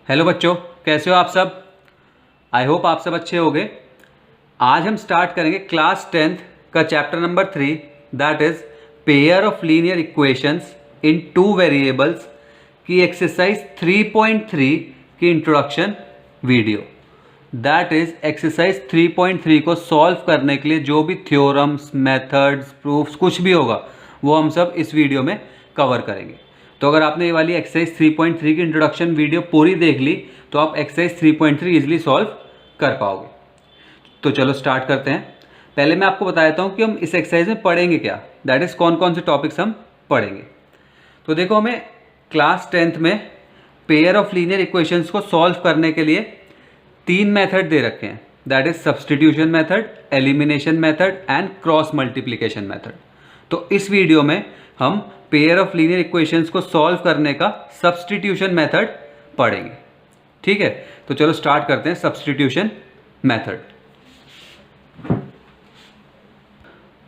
Hello बच्चों, कैसे हो आप सब। आई होप आप सब अच्छे होंगे। आज हम स्टार्ट करेंगे क्लास 10th का chapter number 3, that is pair of linear equations in two variables की एक्सरसाइज 3.3 की introduction video. That is exercise 3.3 को सॉल्व करने के लिए जो भी थ्योरम्स, मेथड्स, प्रूफ्स कुछ भी होगा वो हम सब इस वीडियो में कवर करेंगे। तो अगर आपने ये वाली एक्सरसाइज 3.3 की इंट्रोडक्शन वीडियो पूरी देख ली तो आप एक्सरसाइज 3.3 इजीली सॉल्व कर पाओगे। तो चलो स्टार्ट करते हैं। पहले मैं आपको बता देता हूँ कि हम इस एक्सरसाइज में पढ़ेंगे क्या, दैट इज कौन कौन से टॉपिक्स हम पढ़ेंगे। तो देखो, हमें क्लास 10th में पेयर ऑफ लीनियर इक्वेशंस को सॉल्व करने के लिए 3 मेथड दे रखे हैं, that is substitution method, elimination method and cross multiplication method. तो इस वीडियो में हम पेयर ऑफ लीनियर इक्वेशंस को सॉल्व करने का सब्स्टिट्यूशन मेथड पढ़ेंगे। ठीक है, तो चलो स्टार्ट करते हैं सब्स्टिट्यूशन मेथड।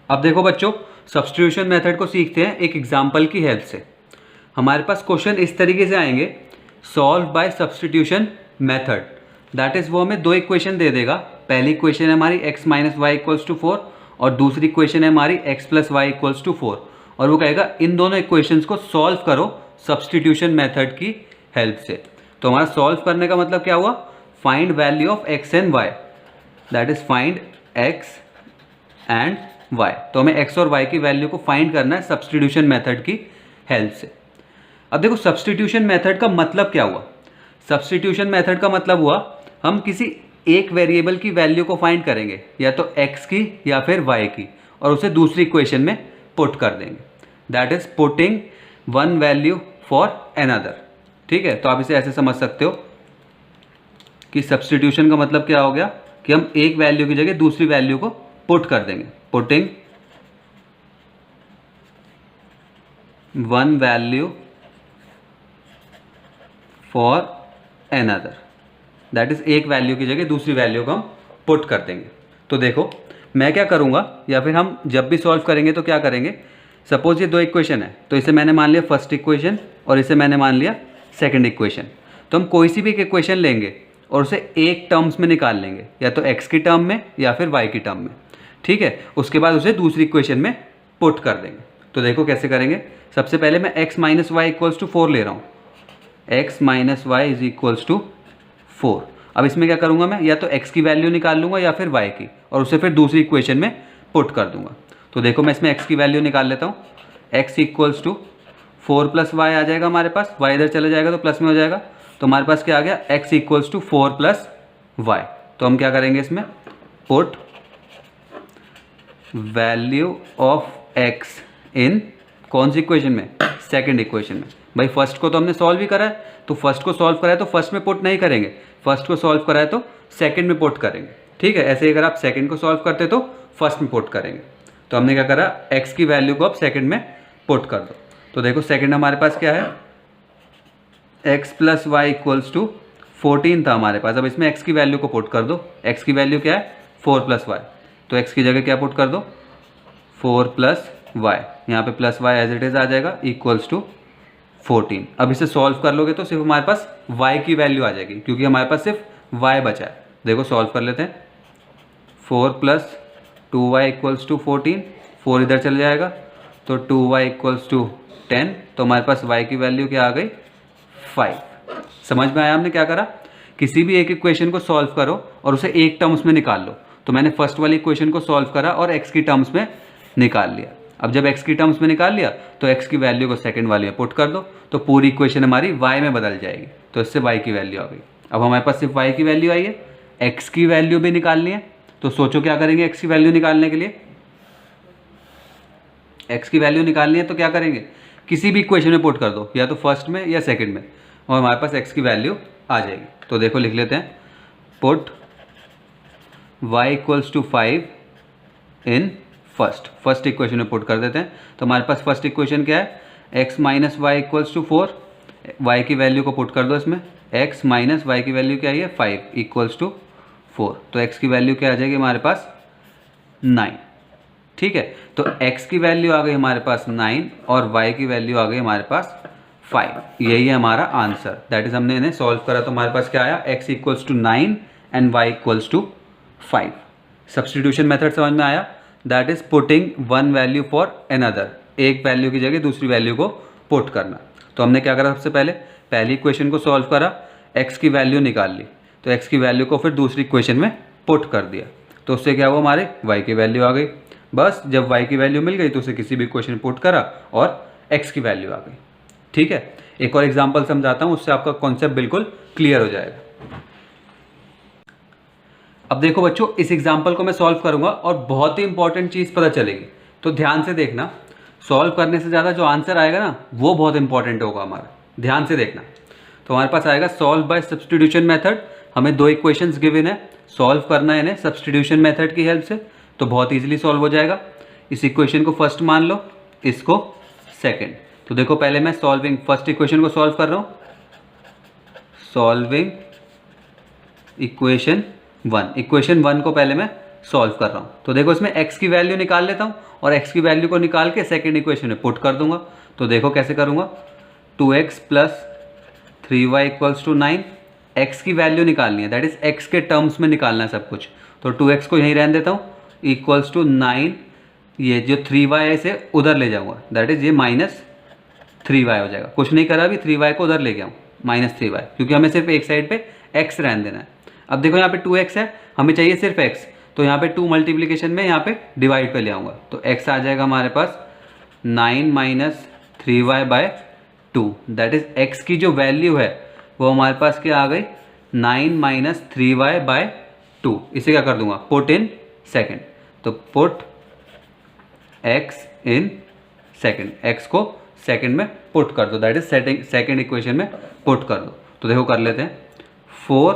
अब देखो बच्चों, सब्स्टिट्यूशन मेथड को सीखते हैं एक एग्जांपल की हेल्प से। हमारे पास क्वेश्चन इस तरीके से आएंगे, solve by substitution method. That is वो हमें 2 इक्वेशन दे देगा। पहली इक्वेशन है हमारी x minus y equals to 4 और दूसरी इक्वेशन है हमारी x plus y equals to 4, और वो कहेगा इन दोनों इक्वेशंस को सॉल्व करो सब्स्टिट्यूशन मेथड की हेल्प से। तो हमारा सॉल्व करने का मतलब क्या हुआ, find value of x and y, that is find x and y। तो हमें x और y की वैल्यू को फाइंड करना है सब्स्टिट्यूशन मेथड की हेल्प से। अब देखो, सब्स्टिट्यूशन मेथड का मतलब क्या हुआ। सब्स्टिट्यूशन मेथड का मतलब हुआ हम किसी एक वेरिएबल की वैल्यू को फाइंड करेंगे, या तो x की या फिर y की, और उसे दूसरी इक्वेशन में पुट कर देंगे। That is putting one value for another. ठीक है, तो आप इसे ऐसे समझ सकते हो कि सब्स्टिट्यूशन का मतलब क्या हो गया कि हम एक वैल्यू की जगह दूसरी वैल्यू को पुट कर देंगे, putting one value for another. That is एक वैल्यू की जगह दूसरी वैल्यू को हम पुट कर देंगे। तो देखो, मैं क्या करूंगा, या फिर हम जब भी सॉल्व करेंगे तो क्या करेंगे, सपोज ये 2 इक्वेशन है, तो इसे मैंने मान लिया फर्स्ट इक्वेशन और इसे मैंने मान लिया सेकंड इक्वेशन। तो हम कोई सी भी एक इक्वेशन लेंगे और उसे एक टर्म्स में निकाल लेंगे, या तो x की टर्म में या फिर y की टर्म में। ठीक है, उसके बाद उसे दूसरी इक्वेशन में पुट कर देंगे। तो देखो कैसे करेंगे। सबसे पहले मैं x minus y equals to 4 ले रहा हूँ, x minus y is equals to 4। अब इसमें क्या करूंगा, मैं या तो x की वैल्यू निकाल लूंगा या फिर y की, और उसे फिर दूसरी इक्वेशन में पुट कर दूंगा। तो देखो, मैं इसमें x की वैल्यू निकाल लेता हूँ। x equals to 4 plus Y आ जाएगा हमारे पास, y इधर चले जाएगा तो प्लस में हो जाएगा। तो हमारे पास क्या आ गया, x equals to 4 plus y. तो हम क्या करेंगे इसमें, put value of x in कौन सी इक्वेशन में, सेकंड इक्वेशन में। भाई फर्स्ट को तो हमने सॉल्व ही करा है, तो फर्स्ट को सॉल्व करा है तो फर्स्ट में पुट नहीं करेंगे, फर्स्ट को सॉल्व करा है तो सेकंड में पुट करेंगे। ठीक है, ऐसे ही अगर आप सेकंड को सॉल्व करते तो फर्स्ट में पुट करेंगे। तो हमने क्या करा, x की वैल्यू को आप सेकंड में पुट कर दो। तो देखो सेकंड हमारे पास क्या है, x plus y equals to 14 था हमारे पास। अब इसमें x की वैल्यू को पुट कर दो। x की वैल्यू क्या है, 4 प्लस वाई। तो x की जगह क्या पुट कर दो, 4 प्लस वाई। यहाँ पे plus Y as it is आ जाएगा इक्वल्स टू 14। अब इसे सॉल्व कर लोगे तो सिर्फ हमारे पास y की वैल्यू आ जाएगी, क्योंकि हमारे पास सिर्फ y बचा है। देखो सॉल्व कर लेते हैं। 4 प्लस 2y इक्वल्स टू 14, 4 इधर चले जाएगा तो 2y इक्वल्स टू 10। तो हमारे पास y की वैल्यू क्या आ गई, 5। समझ में आया हमने क्या करा, किसी भी एक इक्वेशन को सॉल्व करो और उसे एक टर्म्स में निकाल लो। तो मैंने फर्स्ट वाली इक्वेशन को सॉल्व करा और x की टर्म्स में निकाल लिया। अब जब x की टर्म्स में निकाल लिया तो x की वैल्यू को सेकंड वाली में पुट कर दो, तो पूरी इक्वेशन हमारी y में बदल जाएगी। तो इससे y की वैल्यू आ गई। अब हमारे पास सिर्फ y की वैल्यू आई है, x की वैल्यू भी निकालनी है। तो सोचो क्या करेंगे, x की वैल्यू निकालने के लिए, x की वैल्यू निकालनी है तो क्या करेंगे, किसी भी इक्वेशन में पुट कर दो, या तो फर्स्ट में या सेकंड में, और हमारे पास x की वैल्यू आ जाएगी। तो देखो लिख लेते हैं, put y equals to 5 in first equation में पुट कर देते हैं। तो हमारे पास फर्स्ट इक्वेशन क्या है, x minus y equals to 4। y की वैल्यू को पुट कर दो इसमें, x माइनस वाई की वैल्यू क्या है, 5 इक्वल्स टू 4। तो x की वैल्यू क्या आ जाएगी हमारे पास, 9। ठीक है, तो x की वैल्यू आ गई हमारे पास 9 और y की वैल्यू आ गई हमारे पास 5। यही है हमारा आंसर। दैट इज हमने इन्हें सॉल्व करा तो हमारे पास क्या आया, x equals to 9 and y equals to 5। Substitution method समझ में आया। That is putting one value for another, एक वैल्यू की जगह दूसरी वैल्यू को पुट करना। तो हमने क्या करा, सबसे पहले पहली इक्वेशन को सॉल्व करा, x की वैल्यू निकाल ली, तो x की वैल्यू को फिर दूसरी इक्वेशन में पुट कर दिया, तो उससे क्या हुआ, हमारे y की वैल्यू आ गई। बस जब y की वैल्यू मिल गई तो उसे किसी भी इक्वेशन में पुट करा और x की वैल्यू आ गई। ठीक है, एक और एग्जांपल समझाता हूँ, उससे आपका कॉन्सेप्ट बिल्कुल क्लियर हो जाएगा। अब देखो बच्चों, इस एग्जांपल को मैं सॉल्व करूंगा और बहुत ही इंपॉर्टेंट चीज़ पता चलेगी, तो ध्यान से देखना। सॉल्व करने से ज़्यादा जो आंसर आएगा ना, वो बहुत इंपॉर्टेंट होगा हमारा, ध्यान से देखना। तो हमारे पास आएगा सॉल्व बाय सब्सटीट्यूशन मेथड। हमें दो इक्वेशंस गिवन है, सॉल्व करना है इन्हें सब्सटीट्यूशन मेथड की हेल्प से, तो बहुत ईजिली सॉल्व हो जाएगा। इस इक्वेशन को फर्स्ट मान लो, इसको सेकेंड। तो देखो पहले मैं सॉल्विंग फर्स्ट इक्वेशन को सॉल्व कर रहा हूँ, सॉल्विंग इक्वेशन 1, इक्वेशन 1 को पहले मैं सॉल्व कर रहा हूँ। तो देखो इसमें x की वैल्यू निकाल लेता हूँ और x की वैल्यू को निकाल के सेकेंड इक्वेशन में पुट कर दूंगा। तो देखो कैसे करूँगा, 2x plus 3y equals to 9, x की वैल्यू निकालनी है, दैट इज x के टर्म्स में निकालना है सब कुछ। तो 2x को यहीं रहने देता हूँ, इक्वल्स टू 9, ये जो 3y है इसे उधर ले जाऊँगा, दैट इज ये माइनस 3y हो जाएगा। कुछ नहीं करा, अभी 3y को उधर ले गया हूँ, माइनस 3y, क्योंकि हमें सिर्फ एक साइड पे x रहने देना है। अब देखो यहाँ पे 2x है, हमें चाहिए सिर्फ x, तो यहाँ पे 2 मल्टीप्लिकेशन में यहाँ पे डिवाइड पे ले आऊँगा, तो x आ जाएगा हमारे पास 9 minus 3y by 2, that is x की जो वैल्यू है वो हमारे पास क्या आ गई, 9 माइनस 3y बाय 2। इसे क्या कर दूंगा, पुट इन सेकेंड, तो put x in second, x को सेकेंड में पुट कर दो, दैट इज सेकेंड इक्वेशन में पुट कर दो। तो देखो कर लेते हैं, 4,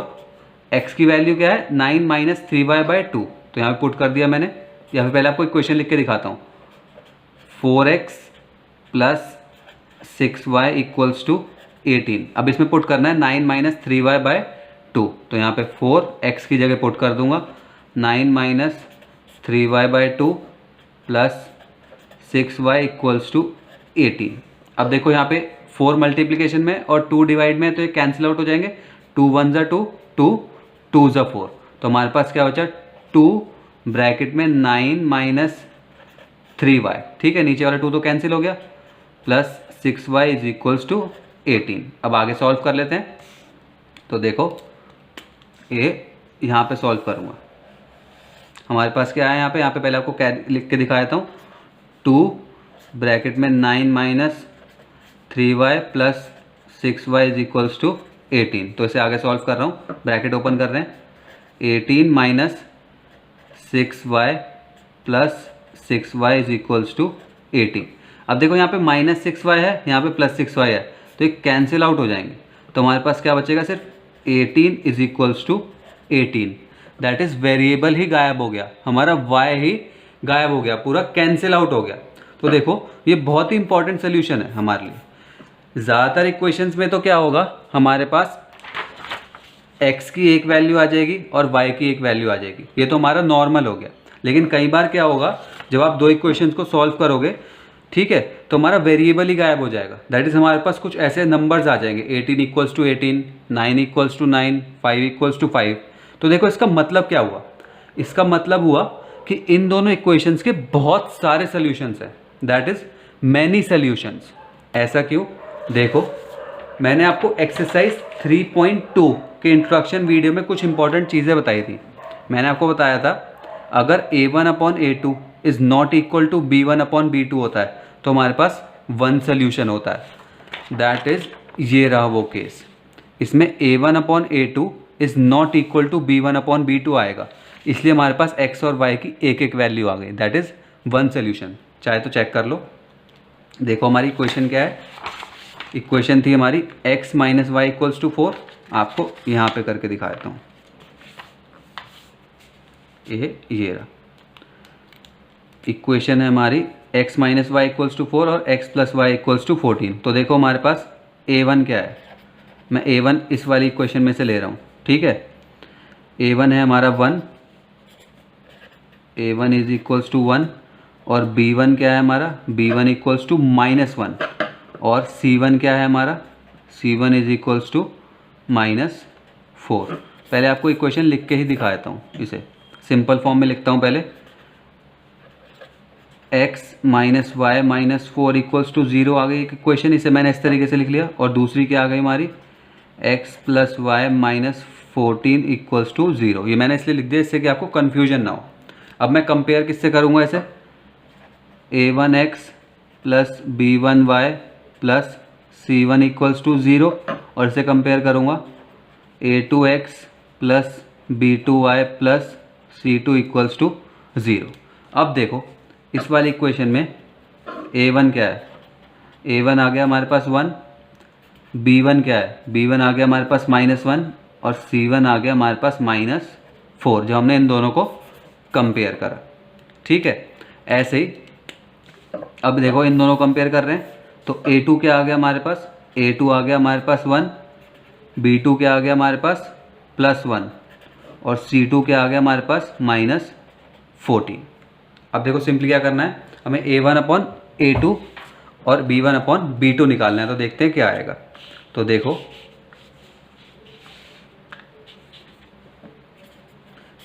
x की वैल्यू क्या है, 9 माइनस 3y बाय 2, तो यहाँ पे पुट कर दिया मैंने। या फिर पहले आपको इक्वेशन लिख के दिखाता हूँ, 4x plus 6y equals to 18। अब इसमें पुट करना है 9 माइनस 3y बाय 2, तो यहाँ पे 4x की जगह पुट कर दूंगा, 9 minus 3y by 2 plus 6y equals to 18। अब देखो यहाँ पे 4 मल्टीप्लिकेशन में और 2 डिवाइड में, तो ये कैंसिल आउट हो जाएंगे, 2 1 ज़ा 2, 2 2 ज़ा 4, तो हमारे पास क्या बचा, 2 ब्रैकेट में 9 माइनस 3y, ठीक है, नीचे वाला 2 तो कैंसिल हो गया, plus 6y is equals to 18। अब आगे सॉल्व कर लेते हैं। तो देखो ये यहाँ पे सॉल्व करूँगा, हमारे पास क्या है यहाँ पे पहले आपको लिख के दिखा देता हूँ, 2 ब्रैकेट में 9 minus 3y plus 6y is equals to 18। तो इसे आगे सॉल्व कर रहा हूँ, ब्रैकेट ओपन कर रहे हैं, 18 minus 6y plus 6y is equals to 18। अब देखो यहाँ पे माइनस 6y है, यहाँ पे प्लस 6y है, तो ये कैंसिल आउट हो जाएंगे, तो हमारे पास क्या बचेगा, सिर्फ 18 is equals to 18, that is variable ही गायब हो गया, हमारा y ही गायब हो गया, पूरा कैंसिल आउट हो गया। तो देखो ये बहुत ही इंपॉर्टेंट सोल्यूशन है हमारे लिए। ज़्यादातर इक्वेशंस में तो क्या होगा, हमारे पास x की एक वैल्यू आ जाएगी और y की एक वैल्यू आ जाएगी, ये तो हमारा नॉर्मल हो गया। लेकिन कई बार क्या होगा, जब आप दो इक्वेशंस को सॉल्व करोगे, ठीक है, तो हमारा वेरिएबल ही गायब हो जाएगा, दैट इज़ हमारे पास कुछ ऐसे नंबर्स आ जाएंगे, 18 equals to 18, 9 equals to 9, 5 equals to 5। तो देखो इसका मतलब क्या हुआ, इसका मतलब हुआ कि इन दोनों इक्वेशंस के बहुत सारे सोल्यूशंस हैं, दैट इज़ मैनी सोल्यूशंस। ऐसा क्यों, देखो मैंने आपको एक्सरसाइज 3.2 के इंट्रोडक्शन वीडियो में कुछ इंपॉर्टेंट चीज़ें बताई थी। मैंने आपको बताया था, अगर a1/a2 is not equal to b1/b2 होता है तो हमारे पास 1 सोल्यूशन होता है, दैट इज़ ये रहा वो केस। इसमें a1/a2 is not equal to b1/b2 आएगा, इसलिए हमारे पास x और y की एक एक वैल्यू आ गई, दैट इज़ 1 सोल्यूशन। चाहे तो चेक कर लो, देखो हमारी इक्वेशन क्या है, इक्वेशन थी हमारी x minus y equals to 4, आपको यहाँ पे करके दिखा देता हूँ, ये रहा इक्वेशन है हमारी, x minus y equals to 4 और x plus y equals to 14। तो देखो हमारे पास a1 क्या है, मैं a1 इस वाली इक्वेशन में से ले रहा हूँ, ठीक है, a1 है हमारा 1, a1 इज इक्वल्स टू 1, और b1 क्या है हमारा, b1 इक्वल्स टू -1, और C1 क्या है हमारा, C1 इज इक्वल्स टू -4। पहले आपको इक्वेशन लिख के ही दिखा देता हूँ, इसे सिंपल फॉर्म में लिखता हूँ पहले। x minus y minus 4 equals to 0 आ गई इक्वेशन, इसे मैंने इस तरीके से लिख लिया। और दूसरी क्या आ गई हमारी, x plus y minus 14 equals to 0। ये मैंने इसलिए लिख दिया इससे कि आपको कन्फ्यूजन ना हो। अब मैं कंपेयर किससे करूँगा इसे, a1x plus b1y plus c1 equals to 0, और इसे कंपेयर करूँगा a2x plus b2y plus c2 equals to 0। अब देखो इस वाली इक्वेशन में a1 क्या है, a1 आ गया हमारे पास 1, b1 क्या है, b1 आ गया हमारे पास -1, और c1 आ गया हमारे पास -4, जो हमने इन दोनों को कंपेयर करा। ठीक है, ऐसे ही अब देखो इन दोनों कंपेयर कर रहे हैं, तो a2 क्या आ गया हमारे पास, a2 आ गया हमारे पास 1, b2 क्या आ गया हमारे पास +1, और c2 क्या आ गया हमारे पास -14। अब देखो सिंपली क्या करना है, हमें a1/a2 और b1/b2 निकालना है। तो देखते हैं क्या आएगा। तो देखो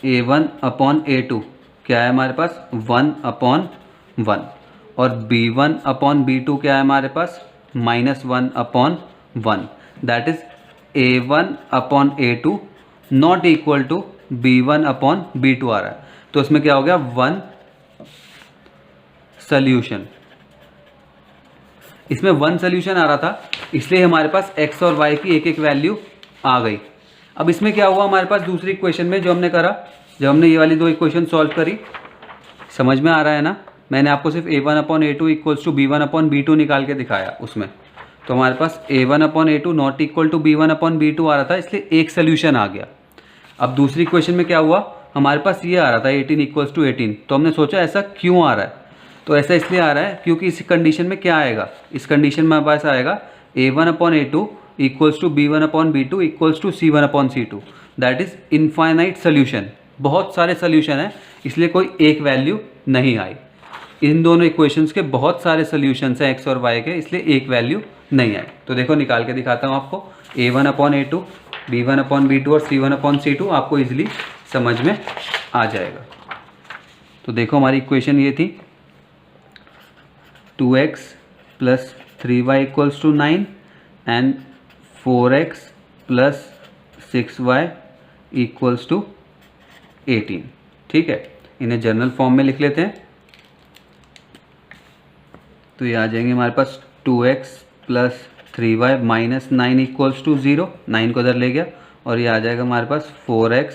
a1/a2 क्या है हमारे पास 1/1, और b1/b2 क्या है हमारे पास -1/1। That is a1/a2 not equal to b1/b2 आ रहा है। तो इसमें क्या हो गया, 1 सोल्यूशन। इसमें 1 सोल्यूशन आ रहा था, इसलिए हमारे पास x और y की एक एक वैल्यू आ गई। अब इसमें क्या हुआ हमारे पास दूसरी इक्वेशन में जो हमने करा, जब हमने ये वाली दो इक्वेशन सॉल्व करी, समझ में आ रहा है ना, मैंने आपको सिर्फ a1/a2 इक्वल्स टू b1/b2 निकाल के दिखाया उसमें। तो हमारे पास a1/a2 not equal to b1/b2 आ रहा था, इसलिए एक सोल्यूशन आ गया। अब दूसरी इक्वेशन में क्या हुआ, हमारे पास ये आ रहा था 18 इक्वल्स टू 18। तो हमने सोचा ऐसा क्यों आ रहा है, तो ऐसा इसलिए आ रहा है क्योंकि इस कंडीशन में क्या आएगा, इस कंडीशन में हमारे पास आएगा a1/a2 equals to b1/b2 equals to c1/c2। That is infinite solution, बहुत सारे सोल्यूशन है, इसलिए कोई एक वैल्यू नहीं आई। इन दोनों इक्वेशंस के बहुत सारे सोल्यूशंस हैं x और y के, इसलिए एक वैल्यू नहीं आई। तो देखो निकाल के दिखाता हूँ आपको, a1/a2 b1/b2 और c1/c2 आपको इजीली समझ में आ जाएगा। तो देखो हमारी इक्वेशन ये थी 2x plus 3y equals to 9 and 4x plus 6y equals to 18। ठीक है, इन्हें जनरल फॉर्म में लिख लेते हैं। तो ये आ जाएंगे हमारे पास 2x plus 3y minus 9 equals to 0, 9 को इधर ले गया, और ये आ जाएगा हमारे पास 4x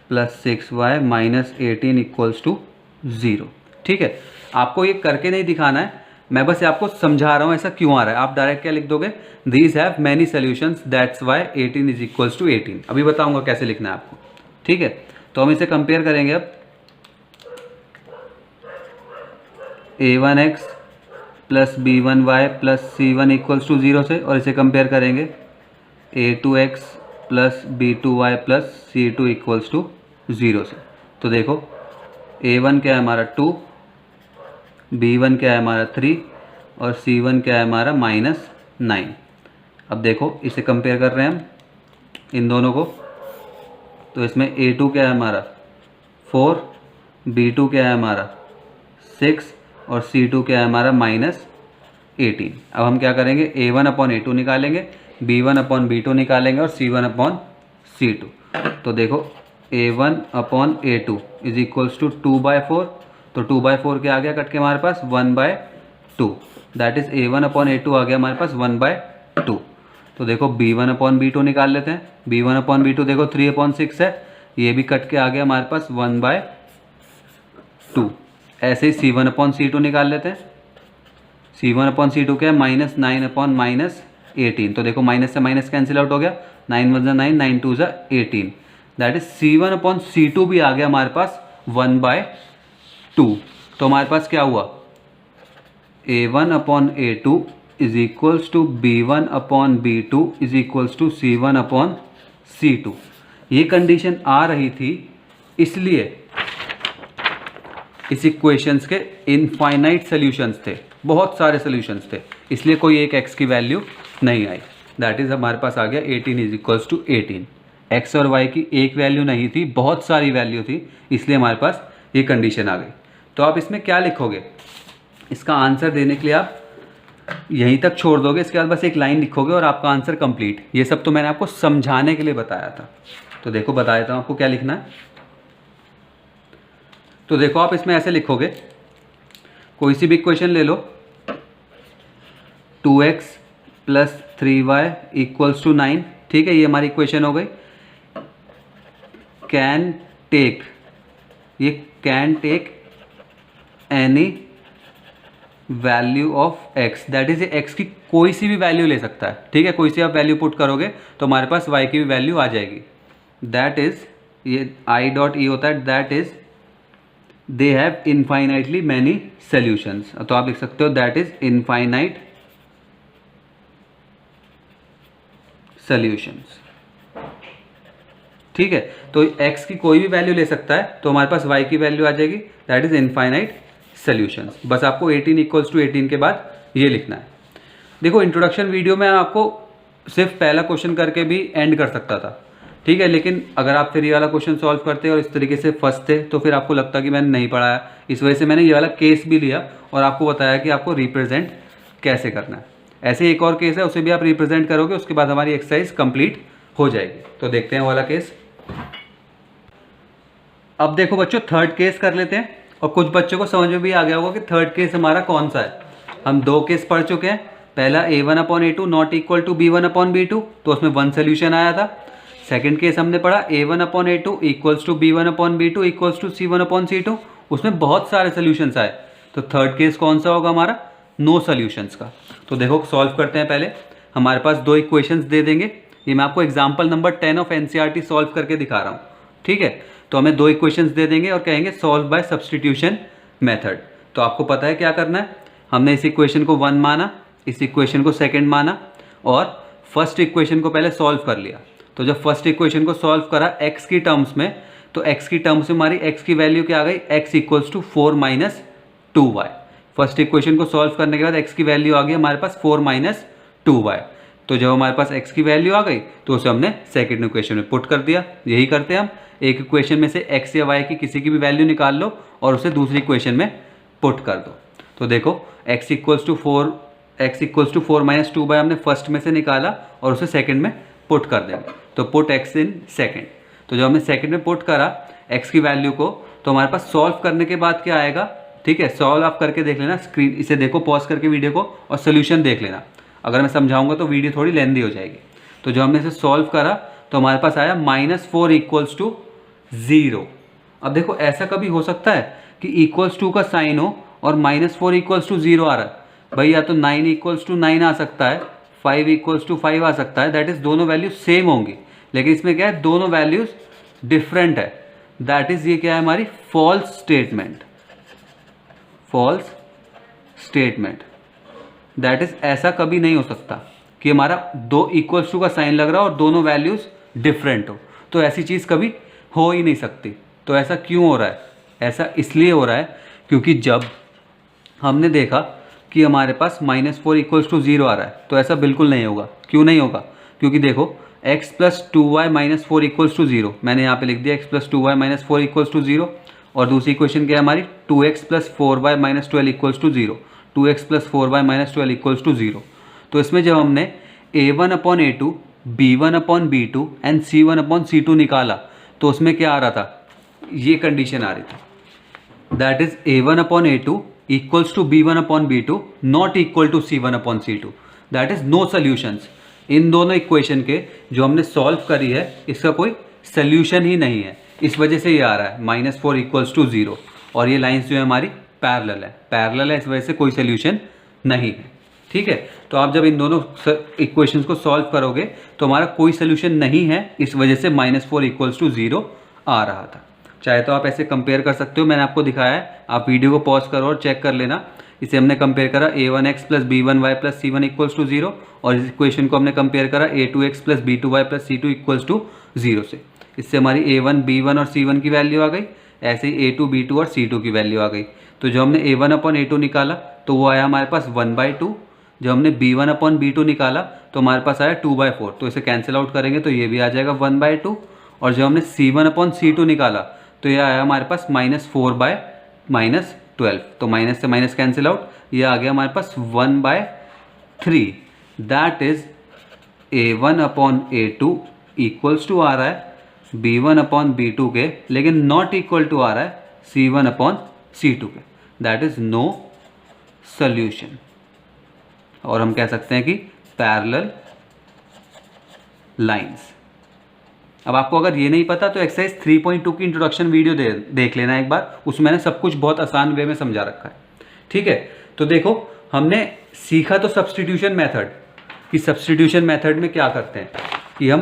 plus 6y minus 18 equals to 0। ठीक है, आपको ये करके नहीं दिखाना है, मैं बस आपको समझा रहा हूँ ऐसा क्यों आ रहा है। आप डायरेक्ट क्या लिख दोगे, these have many solutions that's why 18 is equals to 18। अभी बताऊंगा कैसे लिखना है आपको। ठीक है, तो हम इसे कंपेयर करेंगे अब a1x plus b1y plus c1 equals to 0 से, और इसे कंपेयर करेंगे a2x plus b2y plus c2 equals to 0 से। तो देखो a1 क्या है हमारा 2, b1 क्या है हमारा 3, और c1 क्या है हमारा -9। अब देखो इसे कंपेयर कर रहे हैं हम इन दोनों को, तो इसमें a2 क्या है हमारा 4, b2 क्या है हमारा 6, और c2 क्या है हमारा -18। अब हम क्या करेंगे, a1/a2 निकालेंगे, b1/b2 निकालेंगे, और c1/c2। तो देखो a1/a2 इज इक्वल्स टू 2/4, तो 2/4 क्या आ गया कट के हमारे पास 1/2। दैट इज a1/a2 आ गया हमारे पास 1/2। तो देखो b1/b2 निकाल लेते हैं, b1/b2 देखो 3/6 है, ये भी कट के आ गया हमारे पास 1/2। ऐसे ही c1/c2 निकाल लेते हैं, c1/c2 क्या है -9/-18। तो देखो माइनस से माइनस कैंसिल आउट हो गया, 9 1 9, 9 2 18। दैट इज c1/c2 भी आ गया हमारे पास 1/2। तो हमारे पास क्या हुआ, a1/a2 is equals to b1/b2 is equals to c1/c2। ये कंडीशन आ रही थी, इसलिए इस इक्वेशंस के इनफाइनाइट सॉल्यूशंस थे। बहुत सारे सोल्यूशंस थे, इसलिए कोई एक x की वैल्यू नहीं आई। दैट इज़ हमारे पास आ गया 18 इज इक्वल्स टू 18। x और y की एक वैल्यू नहीं थी, बहुत सारी वैल्यू थी, इसलिए हमारे पास ये कंडीशन आ गई। तो आप इसमें क्या लिखोगे, इसका आंसर देने के लिए आप यहीं तक छोड़ दोगे, इसके बाद बस एक लाइन लिखोगे और आपका आंसर कंप्लीट। ये सब तो मैंने आपको समझाने के लिए बताया था। तो देखो बता देता हूँ आपको क्या लिखना है। तो देखो आप इसमें ऐसे लिखोगे, कोई सी भी इक्वेशन ले लो, 2x plus 3y equals to 9, ठीक है, ये हमारी इक्वेशन हो गई। कैन टेक, ये can take any value of x, that is x की कोई सी भी वैल्यू ले सकता है, ठीक है, कोई सी आप वैल्यू पुट करोगे तो हमारे पास y की भी वैल्यू आ जाएगी। दैट इज, ये i डॉट ई होता है, that is they have infinitely many solutions. तो आप लिख सकते हो दैट इज इनफाइनाइट सॉल्यूशंस, ठीक है। तो x की कोई भी वैल्यू ले सकता है, तो हमारे पास y की वैल्यू आ जाएगी, दैट इज इनफाइनाइट सॉल्यूशंस। बस आपको 18 इक्वल्स टू 18 के बाद ये लिखना है। देखो इंट्रोडक्शन वीडियो में आपको सिर्फ पहला क्वेश्चन करके भी एंड कर सकता था, ठीक है, लेकिन अगर आप फिर ये वाला क्वेश्चन सॉल्व करते और इस तरीके से फंसते तो फिर आपको लगता कि मैंने नहीं पढ़ाया। इस वजह से मैंने ये वाला केस भी लिया और आपको बताया कि आपको रिप्रेजेंट कैसे करना है। ऐसे एक और केस है, उसे भी आप रिप्रेजेंट करोगे, उसके बाद हमारी एक्सरसाइज कंप्लीट हो जाएगी। तो देखते हैं वाला केस। अब देखो बच्चों, थर्ड केस कर लेते हैं, और कुछ बच्चों को समझ में भी आ गया होगा कि थर्ड केस हमारा कौन सा है। हम दो केस पढ़ चुके हैं, पहला a1/a2 not equal to b1/b2, तो उसमें वन सोल्यूशन आया था। सेकंड केस हमने पढ़ा a1/a2 equals to b1/b2 equals to c1/c2, उसमें बहुत सारे सोल्यूशंस आए। तो थर्ड केस कौन सा होगा हमारा, नो सोल्यूशंस का। तो देखो सॉल्व करते हैं। पहले हमारे पास दो इक्वेशंस दे देंगे, ये मैं आपको example number 10 of NCERT solve करके दिखा रहा हूँ, ठीक है। तो हमें दो इक्वेशंस दे देंगे और कहेंगे सॉल्व बाय सब्सटीट्यूशन मेथड। तो आपको पता है क्या करना है, हमने इस इक्वेशन को 1 माना, इस इक्वेशन को सेकंड माना, और फर्स्ट इक्वेशन को पहले सॉल्व कर लिया। तो जब फर्स्ट इक्वेशन को सॉल्व करा x की टर्म्स में, तो x की टर्म्स में हमारी x की वैल्यू क्या आ गई, x equals to 4 minus 2y। First equation को सॉल्व करने के बाद x की वैल्यू आ गई हमारे पास 4 माइनस 2y। तो जब हमारे पास x की वैल्यू आ गई तो उसे हमने सेकंड इक्वेशन में पुट कर दिया। यही करते हैं हम, एक इक्वेशन में से x या y की किसी की भी वैल्यू निकाल लो और उसे दूसरी इक्वेशन में पुट कर दो। तो देखो x equals to 4 minus 2y हमने फर्स्ट में से निकाला और उसे सेकंड में पुट कर देंगे। तो पुट x इन सेकंड। तो जब हमने सेकंड में पुट करा x की वैल्यू को, तो हमारे पास सॉल्व करने के बाद क्या आएगा, ठीक है, सॉल्व आप करके देख लेना, स्क्रीन इसे देखो पॉज करके वीडियो को, और सोल्यूशन देख लेना। अगर मैं समझाऊंगा तो वीडियो थोड़ी लेंदी हो जाएगी। तो जब हमने इसे सॉल्व करा तो हमारे पास आया -4 इक्वल्स टू 0। अब देखो ऐसा कभी हो सकता है कि इक्वल्स टू का साइन हो और -4 इक्वल्स टू 0 आ रहा है भाई, या तो 9 इक्वल्स टू 9 आ सकता है, 5 इक्वल्स टू 5 आ सकता है, दैट इज दोनों वैल्यूज सेम होंगी। लेकिन इसमें क्या है, दोनों वैल्यूज डिफरेंट है, दैट इज ये क्या है हमारी false statement. False statement, that is ऐसा कभी नहीं हो सकता कि हमारा दो इक्वल्स टू का साइन लग रहा हो और दोनों वैल्यूज डिफरेंट हो। तो ऐसी चीज़ कभी हो ही नहीं सकती। तो ऐसा क्यों हो रहा है, ऐसा इसलिए हो रहा है क्योंकि जब हमने देखा कि हमारे पास -4 इक्वल्स टू 0 आ रहा है, तो ऐसा बिल्कुल नहीं होगा। क्यों नहीं होगा, क्योंकि देखो x plus 2y minus 4 equals to 0, मैंने यहाँ पे लिख दिया x plus 2y minus 4 equals to 0। और दूसरी इक्वेशन क्या है हमारी, 2x plus 4y minus 12 equals to 0, 2x plus 4y minus 12 equals to 0। तो इसमें जब हमने a1/a2 b1/b2 एंड c1/c2 निकाला, तो उसमें क्या आ रहा था, ये कंडीशन आ रही थी, that is a1/a2 equals to b1/b2 not equal to c1/c2, that is no solutions. इन दोनों इक्वेशन के जो हमने सॉल्व करी है, इसका कोई सोल्यूशन ही नहीं है, इस वजह से ये आ रहा है -4 इक्वल्स टू 0। और ये लाइंस जो है हमारी पैरेलल है, इस वजह से कोई सोल्यूशन नहीं है, ठीक है। तो आप जब इन दोनों इक्वेशंस को सॉल्व करोगे तो हमारा कोई सोल्यूशन नहीं है, इस वजह से -4 इक्वल्स टू 0 आ रहा था। चाहे तो आप ऐसे कंपेयर कर सकते हो, मैंने आपको दिखाया है, आप वीडियो को पॉज करो और चेक कर लेना। इसे हमने कंपेयर करा a1x plus b1y plus c1 equals to 0, और इस इक्वेशन को हमने कंपेयर करा a2x plus b2y plus c2 equals to 0 से। इससे हमारी a1 b1 और c1 की वैल्यू आ गई, ऐसे ही a2 b2 और c2 की वैल्यू आ गई। तो जो हमने a1/a2 निकाला तो वो आया हमारे पास 1/2। जब हमने b1/b2 निकाला तो हमारे पास आया 2/4, तो इसे कैंसिल आउट करेंगे तो ये भी आ जाएगा 1/2। और जब हमने c1/c2 निकाला तो ये आया हमारे पास -4/-12, तो माइनस से माइनस कैंसिल आउट, ये आ गया हमारे पास 1/3। That is a1/a2 equals to आ रहा है b1/b2 के, लेकिन नॉट इक्वल टू आ रहा है c1/c2 के। दैट इज नो सोल्यूशन, और हम कह सकते हैं कि पैरेलल लाइंस। अब आपको अगर ये नहीं पता तो एक्सरसाइज 3.2 की इंट्रोडक्शन वीडियो देख लेना एक बार, उसमें मैंने सब कुछ बहुत आसान वे में समझा रखा है। ठीक है, तो देखो हमने सीखा तो सब्स्टिट्यूशन मेथड, कि सब्स्टिट्यूशन मेथड में क्या करते हैं कि हम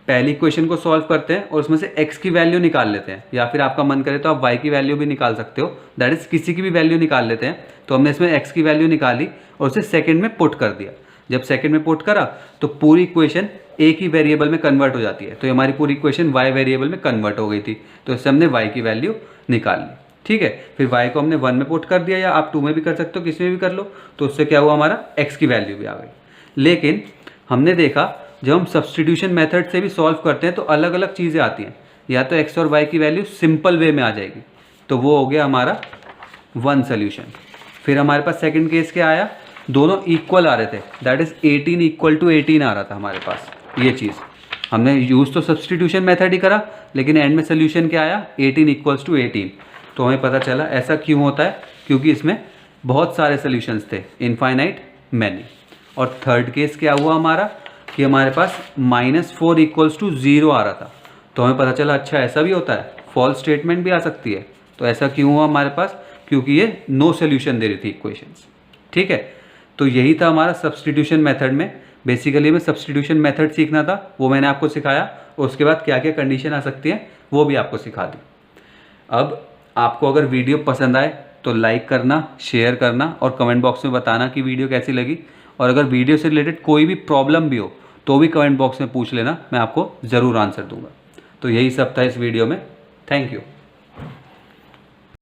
पहली इक्वेशन को सॉल्व करते हैं और उसमें से x की वैल्यू निकाल लेते हैं, या फिर आपका मन करे तो आप y की वैल्यू भी निकाल सकते हो, दैट इज किसी की भी वैल्यू निकाल लेते हैं। तो हमने इसमें x की वैल्यू निकाली और उसे सेकंड में पुट कर दिया। जब सेकंड में पुट करा तो पूरी इक्वेशन एक ही वेरिएबल में कन्वर्ट हो जाती है, तो हमारी पूरी इक्वेशन y वेरिएबल में कन्वर्ट हो गई थी, तो इससे हमने y की वैल्यू निकाल ली। ठीक है, फिर y को हमने 1 में पुट कर दिया, या आप 2 में भी कर सकते हो, किसी में भी कर लो, तो उससे क्या हुआ, हमारा x की वैल्यू भी आ गई। लेकिन हमने देखा जब हम सब्स्टिट्यूशन मेथड से भी सॉल्व करते हैं तो अलग अलग चीज़ें आती हैं, या तो x और y की वैल्यू सिंपल वे में आ जाएगी, तो वो हो गया हमारा 1 सोल्यूशन। फिर हमारे पास सेकंड केस क्या आया, दोनों इक्वल आ रहे थे, दैट इज 18 इक्वल टू 18 आ रहा था हमारे पास। ये चीज़ हमने यूज़ तो सब्स्टिट्यूशन मेथड ही करा, लेकिन एंड में सोल्यूशन क्या आया, 18 इक्वल्स टू 18। तो हमें पता चला ऐसा क्यों होता है, क्योंकि इसमें बहुत सारे सोल्यूशंस थे, इनफाइनाइट मैनी। और थर्ड केस क्या हुआ हमारा कि हमारे पास -4 इक्वल्स टू 0 आ रहा था, तो हमें पता चला अच्छा ऐसा भी होता है, फॉल्स स्टेटमेंट भी आ सकती है। तो ऐसा क्यों हुआ हमारे पास, क्योंकि ये नो सोल्यूशन दे रही थी इक्वेशंस। ठीक है, तो यही था हमारा सब्स्टिट्यूशन मेथड में। बेसिकली हमें सब्स्टिट्यूशन मेथड सीखना था, वो मैंने आपको सिखाया, और उसके बाद क्या क्या कंडीशन आ सकती है वो भी आपको सिखा दी। अब आपको अगर वीडियो पसंद आए तो लाइक करना, शेयर करना और कमेंट बॉक्स में बताना कि वीडियो कैसी लगी। और अगर वीडियो से रिलेटेड कोई भी प्रॉब्लम भी हो तो भी कमेंट बॉक्स में पूछ लेना, मैं आपको ज़रूर आंसर दूंगा। तो यही सब था इस वीडियो में। Thank you.